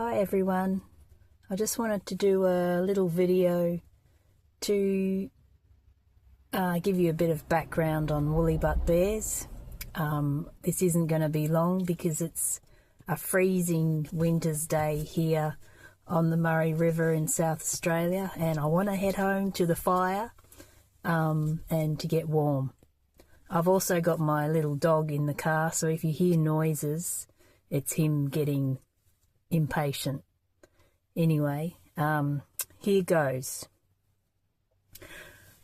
Hi everyone, I just wanted to do a little video to give you a bit of background on Woollybuttbears. This isn't going to be long because it's a freezing winter's day here on the Murray River in South Australia, and I want to head home to the fire and to get warm. I've also got my little dog in the car, so if you hear noises, it's him getting impatient. Anyway, here goes.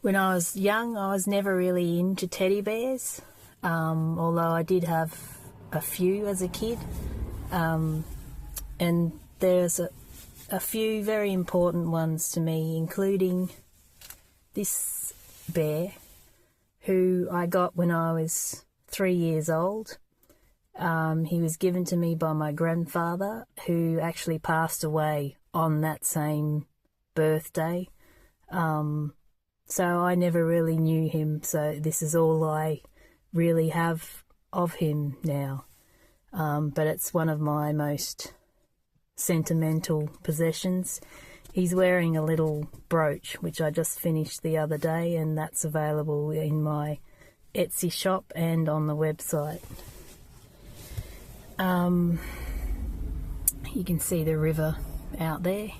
When I was young, I was never really into teddy bears, although I did have a few as a kid. And there's a few very important ones to me, including this bear, who I got when I was 3 years old. He was given to me by my grandfather, who actually passed away on that same birthday. So I never really knew him, so this is all I really have of him now. But it's one of my most sentimental possessions. He's wearing a little brooch, which I just finished the other day, and that's available in my Etsy shop and on the website. You can see the river out there.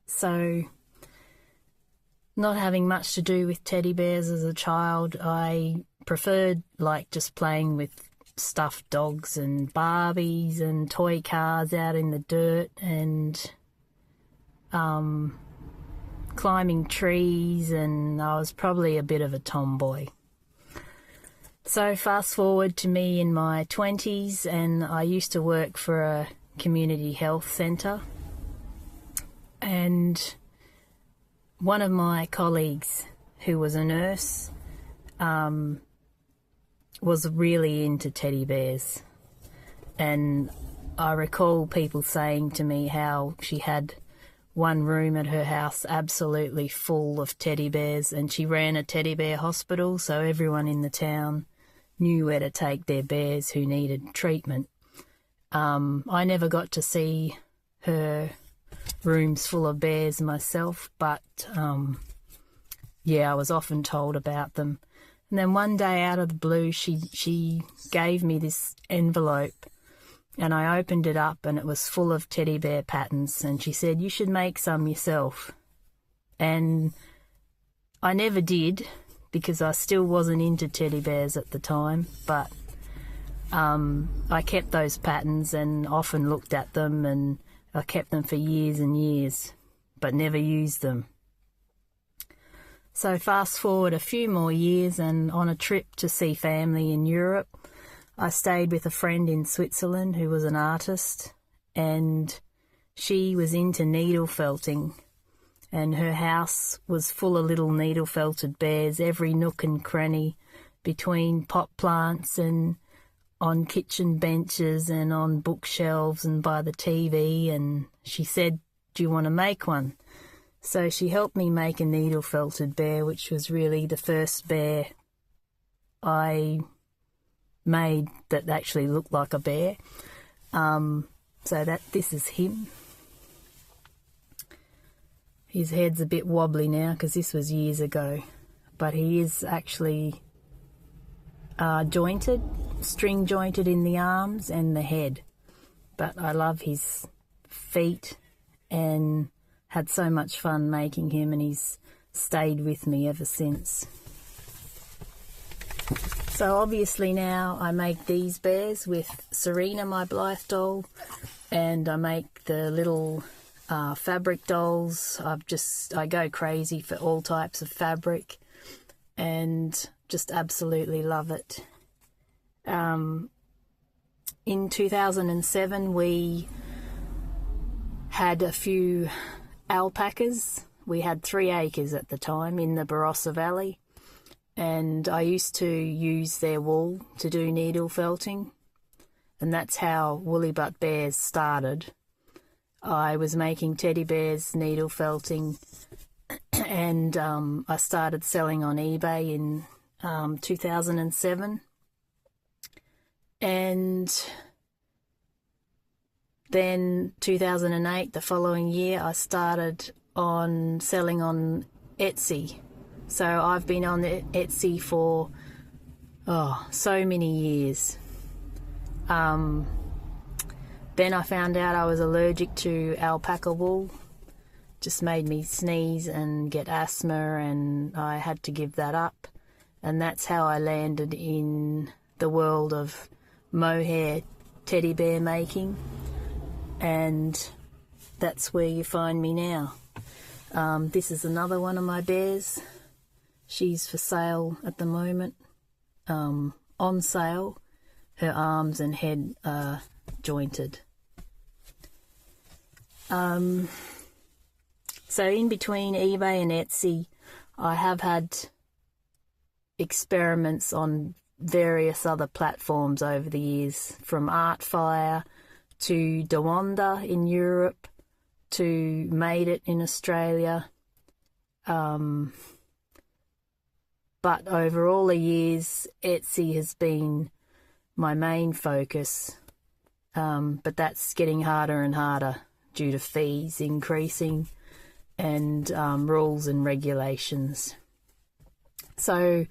So, not having much to do with teddy bears as a child, I preferred just playing with stuffed dogs and Barbies and toy cars out in the dirt and climbing trees, and I was probably a bit of a tomboy. So fast forward to me in my 20s, and I used to work for a community health centre, and one of my colleagues, who was a nurse, was really into teddy bears. And I recall people saying to me how she had one room at her house absolutely full of teddy bears, and she ran a teddy bear hospital, so everyone in the town knew where to take their bears who needed treatment. I never got to see her rooms full of bears myself, but yeah, I was often told about them. And then one day out of the blue, she gave me this envelope, and I opened it up and it was full of teddy bear patterns, and she said, "You should make some yourself." And I never did, because I still wasn't into teddy bears at the time, but I kept those patterns and often looked at them, and I kept them for years and years, but never used them. So fast forward a few more years, and on a trip to see family in Europe, I stayed with a friend in Switzerland who was an artist, and she was into needle felting. And her house was full of little needle-felted bears, every nook and cranny, between pot plants and on kitchen benches and on bookshelves and by the TV. And she said, "Do you want to make one?" So she helped me make a needle-felted bear, which was really the first bear I made that actually looked like a bear. So this is him. His head's a bit wobbly now because this was years ago, but he is actually jointed, string jointed in the arms and the head. But I love his feet and had so much fun making him, and he's stayed with me ever since. So obviously now I make these bears with Serena, my Blythe doll, and I make the little fabric dolls. I go crazy for all types of fabric and just absolutely love it. In 2007 we had a few alpacas. We had 3 acres at the time in the Barossa Valley, and I used to use their wool to do needle felting, and that's how Woollybuttbears started. I was making teddy bears, needle felting, and I started selling on eBay in 2007. And Then 2008, the following year, I started on selling on Etsy. So I've been on Etsy for so many years. Then I found out I was allergic to alpaca wool. Just made me sneeze and get asthma, and I had to give that up. And that's how I landed in the world of mohair teddy bear making. And that's where you find me now. This is another one of my bears. She's for sale at the moment, on sale. Her arms and head are jointed. So in between eBay and Etsy, I have had experiments on various other platforms over the years, from Artfire to Dawanda in Europe to Made It in Australia. But over all the years, Etsy has been my main focus. But that's getting harder and harder due to fees increasing and rules and regulations. So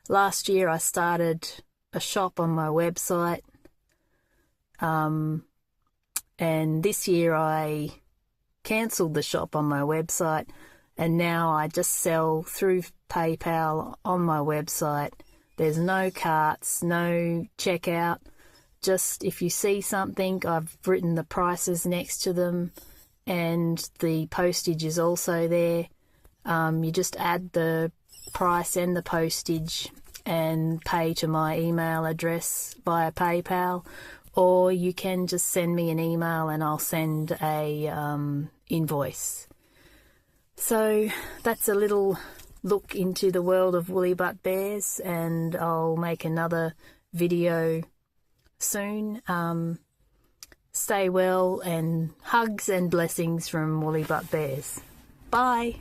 last year I started a shop on my website. And this year I cancelled the shop on my website, and now I just sell through PayPal on my website. There's no carts, no checkout. Just if you see something, I've written the prices next to them, and the postage is also there. You just add the price and the postage and pay to my email address via PayPal, or you can just send me an email and I'll send a invoice. So that's a little look into the world of Woollybuttbears, and I'll make another video soon. Stay well, and hugs and blessings from Woollybuttbears. Bye.